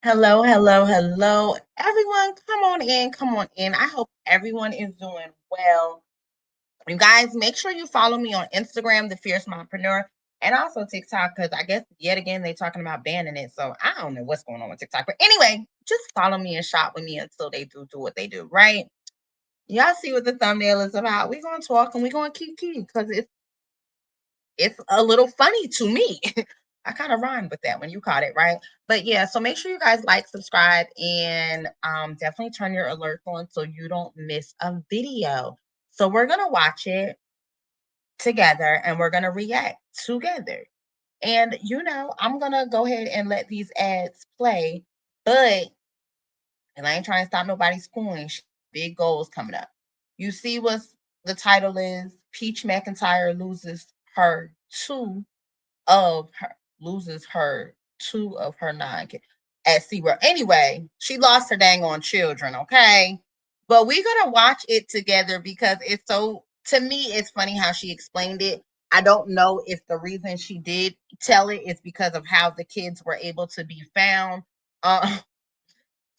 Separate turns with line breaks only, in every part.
Hello, hello, hello. Everyone, come on in, come on in. I hope everyone is doing well. You guys, make sure you follow me on Instagram, The Fierce Mompreneur, and also TikTok, because I guess yet again they're talking about banning it. So I don't know what's going on with TikTok. But anyway, just follow me and shop with me until they do what they do, right? Y'all see what the thumbnail is about. We're gonna talk and we're gonna keep because it's a little funny to me. I kind of rhymed with that when you caught it, right? But yeah, so make sure you guys like, subscribe, and definitely turn your alerts on so you don't miss a video. So we're gonna watch it together and we're gonna react together. And I'm gonna go ahead and let these ads play, but and I ain't trying to stop nobody's coin. Big goals coming up. You see what the title is? Peach McIntyre her two of her loses her two of her nine kids at SeaWorld. Anyway, she lost her dang on children, okay? But we're gonna watch it together because it's so to me, it's funny how she explained it. I don't know if the reason she did tell it is because of how the kids were able to be found. Uh,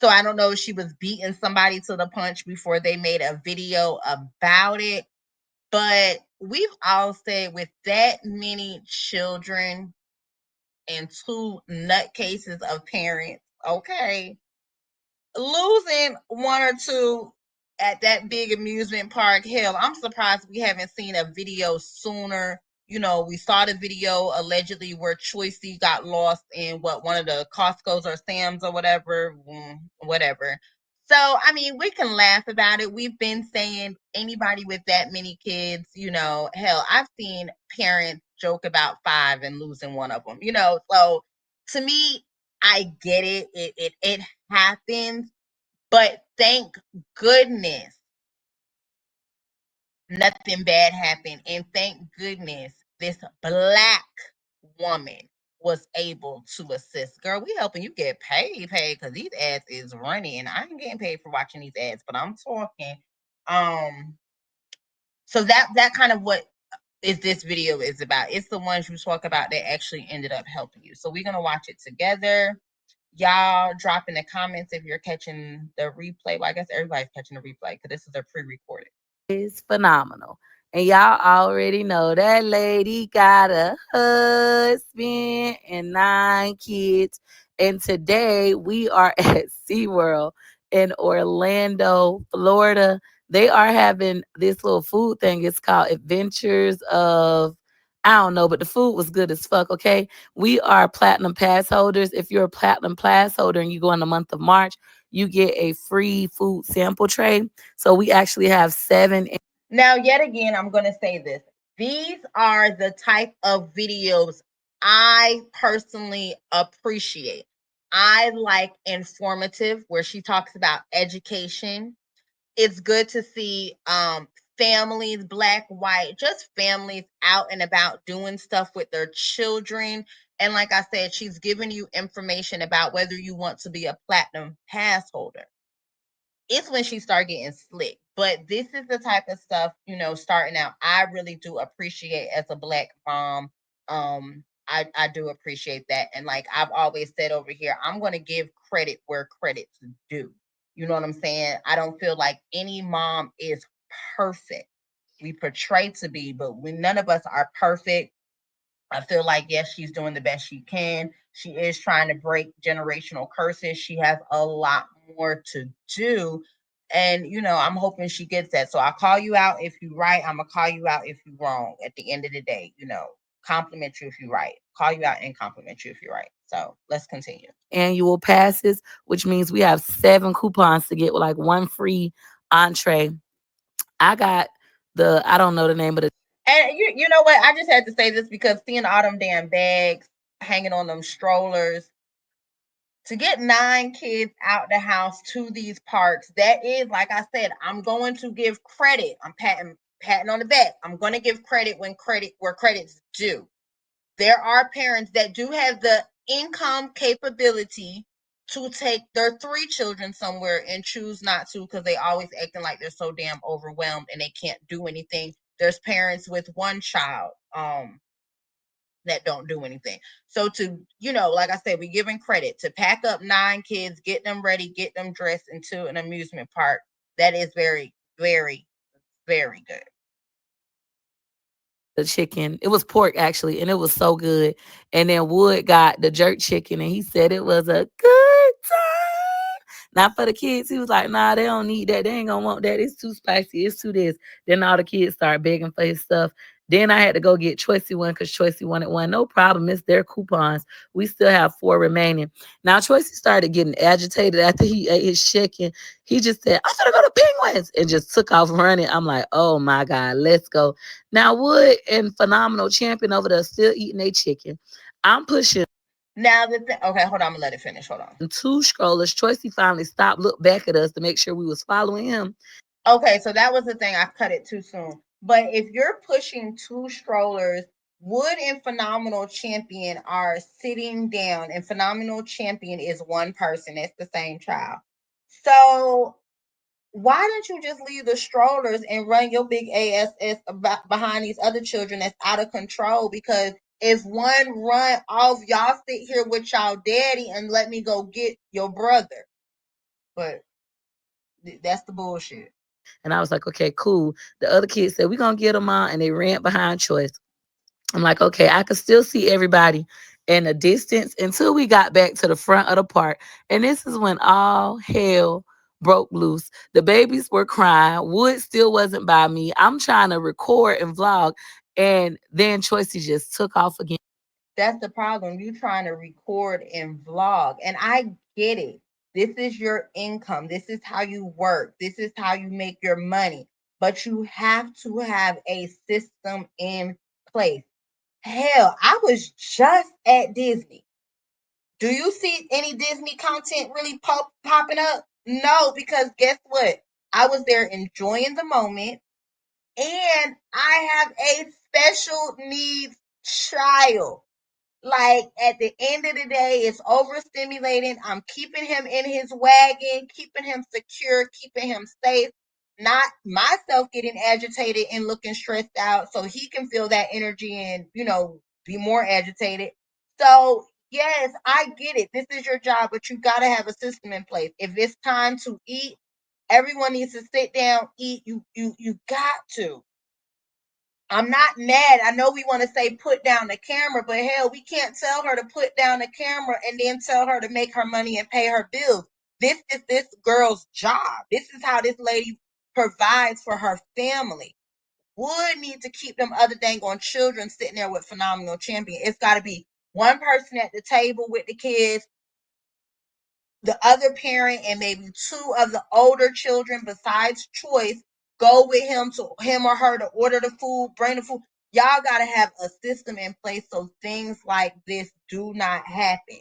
so I don't know if she was beating somebody to the punch before they made a video about it. But we've all said with that many children and two nutcases of parents, okay, losing one or two at that big amusement park, hell, I'm surprised we haven't seen a video sooner. We saw the video allegedly where Choicey got lost in one of the Costco's or Sam's or whatever, whatever. So, I mean, we can laugh about it. We've been saying anybody with that many kids, hell, I've seen parents joke about five and losing one of them, So to me, I get it. It happens, but thank goodness nothing bad happened. And thank goodness this black woman was able to assist. Girl, we helping you get paid because these ads is running. And I ain't getting paid for watching these ads, but I'm talking. So that kind of what is this video is about. It's the ones you talk about that actually ended up helping you. So we're gonna watch it together. Y'all drop in the comments if you're catching the replay. Well, I guess everybody's catching the replay because this is a pre-recorded.
Is phenomenal. And y'all already know that lady got a husband and 9 kids. And today we are at SeaWorld in Orlando, Florida. They are having this little food thing. It's called Adventures of, I don't know, but the food was good as fuck, okay? We are platinum pass holders. If you're a platinum pass holder and you go in the month of March, you get a free food sample tray. So we actually have 7.
Now, yet again, I'm going to say this. These are the type of videos I personally appreciate. I like informative, where she talks about education. It's good to see families, black, white, just families out and about doing stuff with their children. And like I said, she's giving you information about whether you want to be a platinum pass holder. It's when she started getting slick. But this is the type of stuff, starting out, I really do appreciate as a black mom. I do appreciate that. And like I've always said over here, I'm gonna give credit where credit's due. You know what I'm saying? I don't feel like any mom is perfect. We portray to be, but none of us are perfect. I feel like, yes, she's doing the best she can. She is trying to break generational curses. She has a lot more to do. And, I'm hoping she gets that. So I'll call you out if you're right. I'm going to call you out if you're wrong at the end of the day. Compliment you if you're right. Call you out and compliment you if you're right. So let's continue.
Annual passes, which means we have 7 coupons to get with like one free entree. I got I don't know the name of the.
And you know what? I just had to say this because seeing all them damn bags hanging on them strollers, to get 9 kids out the house to these parks, that is, like I said, I'm going to give credit. I'm patting on the back. I'm going to give credit where credit's due. There are parents that do have the income capability to take their 3 children somewhere and choose not to because they always acting like they're so damn overwhelmed and they can't do anything. There's parents with one child. that don't do anything. So to, like I said, we're giving credit to pack up 9 kids, get them ready, get them dressed into an amusement park. That is very, very, very good.
The chicken. It was pork actually, and it was so good. And then Wood got the jerk chicken, and he said it was a good time. Not for the kids. He was like, "Nah, they don't need that. They ain't gonna want that. It's too spicy. It's too this." Then all the kids started begging for his stuff. Then I had to go get Choicey one because Choicey wanted one. No problem. It's their coupons. We still have 4 remaining. Now Choicey started getting agitated after he ate his chicken. He just said, "I'm gonna go to Penguins," and just took off running. I'm like, "Oh my God, let's go." Now, Wood and Phenomenal Champion over there still eating their chicken. I'm pushing
Now okay, hold on, I'm gonna let it finish. Hold on.
2 strollers. Choicey finally stopped, looked back at us to make sure we was following him.
Okay, so that was the thing. I cut it too soon. But if you're pushing 2 strollers, Wood and Phenomenal Champion are sitting down, and Phenomenal Champion is one person. It's the same child. So why don't you just leave the strollers and run your big ass behind these other children that's out of control? Because if one run off, y'all sit here with y'all daddy and let me go get your brother. But that's the bullshit.
And I was like, okay, cool. The other kids said, we're going to get them on. And they ran behind Choice. I'm like, okay, I could still see everybody in the distance until we got back to the front of the park. And this is when all hell broke loose. The babies were crying. Wood still wasn't by me. I'm trying to record and vlog. And then Choicey just took off again.
That's the problem. You trying to record and vlog. And I get it. This is your income. This is how you work. This is how you make your money. But you have to have a system in place. Hell, I was just at Disney. Do you see any Disney content really popping up? No, because guess what? I was there enjoying the moment, and I have a special needs child. Like at the end of the day, it's overstimulating. I'm keeping him in his wagon, keeping him secure, keeping him safe, not myself getting agitated and looking stressed out so he can feel that energy and, be more agitated. So, yes, I get it. This is your job, but you got to have a system in place. If it's time to eat, everyone needs to sit down, eat. You got to. I'm not mad. I know we want to say put down the camera, but hell, we can't tell her to put down the camera and then tell her to make her money and pay her bills. This is this girl's job. This is how this lady provides for her family. Would need to keep them other dang on children sitting there with Phenomenal Champion. It's got to be one person at the table with the kids, the other parent, and maybe 2 of the older children besides Choice go with him or her to order the food, bring the food. Y'all got to have a system in place so things like this do not happen.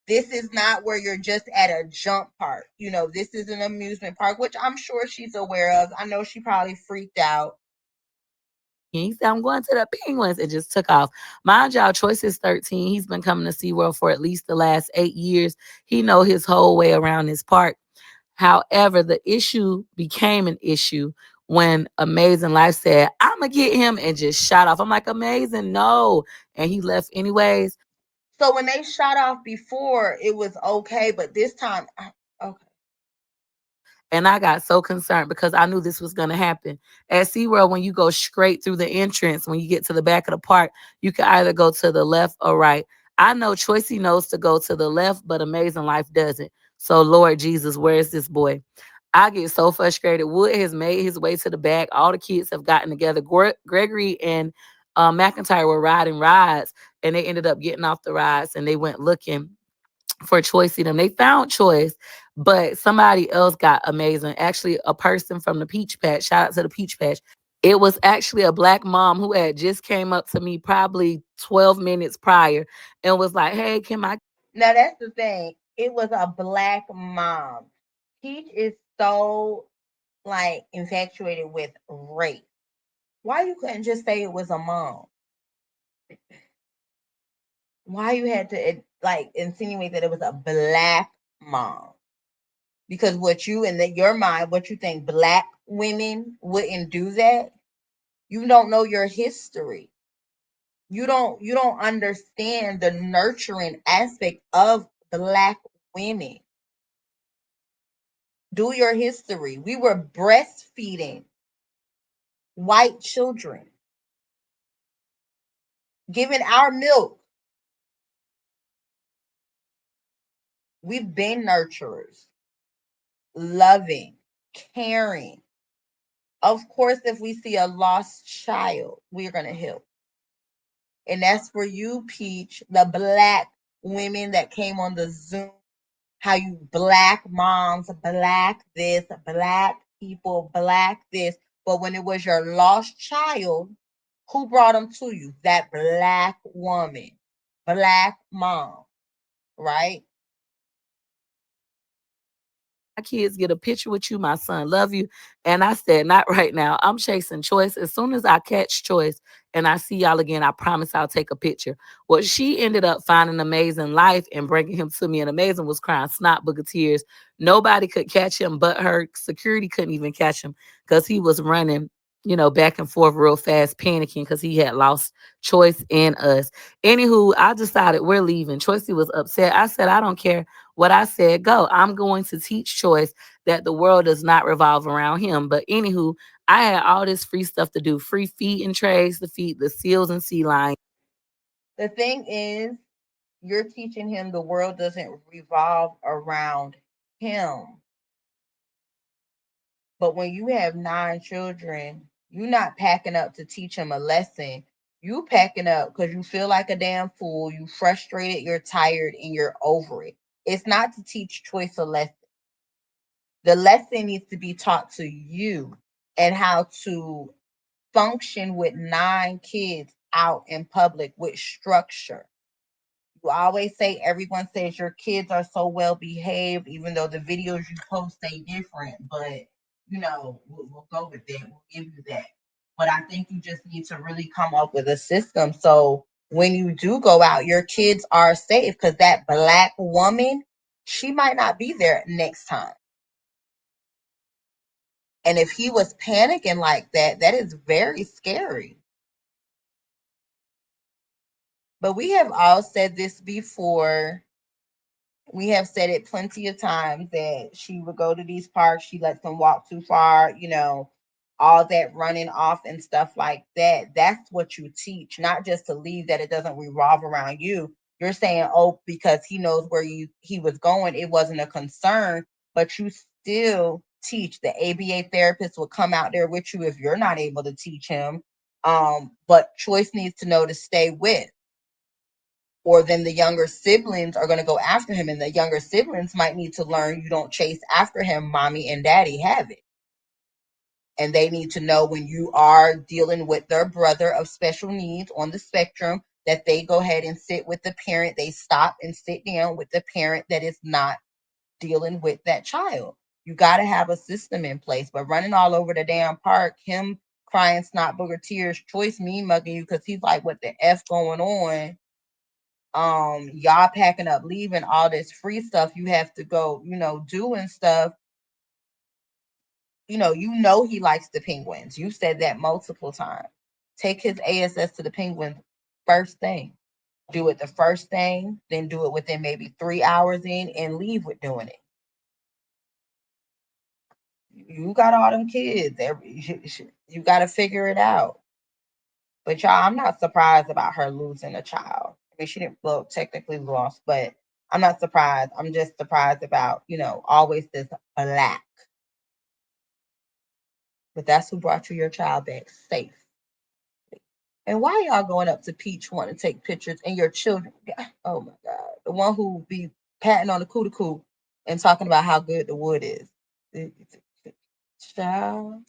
This is not where you're just at a jump park. This is an amusement park, which I'm sure she's aware of. I know she probably freaked out.
He said, I'm going to the Penguins, and just took off. Mind y'all, Choice is 13. He's been coming to SeaWorld for at least the last 8 years. He know his whole way around this park. However, the issue became an issue when Amazing Life said, I'm going to get him, and just shot off. I'm like, Amazing, no. And he left anyways.
So when they shot off before, it was okay, but this time, okay.
And I got so concerned because I knew this was going to happen. At SeaWorld, when you go straight through the entrance, when you get to the back of the park, you can either go to the left or right. I know Choicey knows to go to the left, but Amazing Life doesn't. So, Lord Jesus, where is this boy? I get so frustrated. Wood has made his way to the back. All the kids have gotten together. Gregory and McIntyre were riding rides, and they ended up getting off the rides, and they went looking for Choicey them. They found Choice, but somebody else got Amazing. Actually, a person from the Peach Patch. Shout out to the Peach Patch. It was actually a black mom who had just came up to me probably 12 minutes prior and was like, hey, can I?
Now that's the thing. It was a black mom. Peach is so like infatuated with race. Why you couldn't just say it was a mom? Why you had to like insinuate that it was a black mom? Because what you in your mind, what you think black women wouldn't do that? You don't know your history. You don't understand the nurturing aspect of Black women. Do your history. We were breastfeeding white children, giving our milk. We've been nurturers, loving, caring. Of course, if we see a lost child, we're going to help. And that's for you, Peach, the Black women that came on the Zoom. How you Black moms, Black this, Black people, Black this. But when it was your lost child, who brought them to you? That Black woman, Black mom, right?
My kids get a picture with you, my son love you. And I said, not right now. I'm chasing Choice. As soon as I catch Choice and I see y'all again, I promise I'll take a picture. Well, she ended up finding Amazing life and bringing him to me. And Amazing was crying snot book of tears. Nobody could catch him but her. Security couldn't even catch him because he was running, back and forth real fast, panicking because he had lost Choice and us. Anywho, I decided we're leaving. Choicey was upset. I said, I don't care what I said. Go. I'm going to teach Choice that the world does not revolve around him. But anywho, I had all this free stuff to do, free feeding trays to feed the seals and sea lions.
The thing is, you're teaching him the world doesn't revolve around him. But when you have 9 children, you're not packing up to teach him a lesson. You packing up because you feel like a damn fool. You frustrated, you're tired, and you're over it. It's not to teach Choice a lesson. The lesson needs to be taught to you and how to function with 9 kids out in public with structure. You always say everyone says your kids are so well behaved, even though the videos you post say different. But we'll go with that. We'll give you that. But I think you just need to really come up with a system so when you do go out, your kids are safe because that Black woman, she might not be there next time. And if he was panicking like that, that is very scary. But we have all said this before. We have said it plenty of times that she would go to these parks, she lets them walk too far, all that running off and stuff like that. That's what you teach, not just to leave that it doesn't revolve around you. You're saying, oh, because he knows where he was going, it wasn't a concern, but you still teach. The ABA therapist will come out there with you if you're not able to teach him. But Choice needs to know to stay with, or then the younger siblings are going to go after him, and the younger siblings might need to learn you don't chase after him. Mommy and daddy have it, and they need to know when you are dealing with their brother of special needs on the spectrum that they go ahead and sit with the parent. They stop and sit down with the parent that is not dealing with that child. You got to have a system in place. But running all over the damn park, him crying snot booger tears, Choice mean mugging you because he's like, what the f going on? Y'all packing up, leaving all this free stuff you have to go, doing stuff. He likes the Penguins. You said that multiple times. Take his ASS to the Penguins first thing. Do it the first thing, then do it within maybe 3 hours in and leave with doing it. You got all them kids. You got to figure it out. But y'all, I'm not surprised about her losing a child. I mean, she didn't, well, technically lost, but I'm not surprised. I'm just surprised about, always this Black. But that's who brought you your child back safe. And why y'all going up to Peach wanting to take pictures and your children? Oh my God. The one who be patting on the coo and talking about how good the wood is. Child.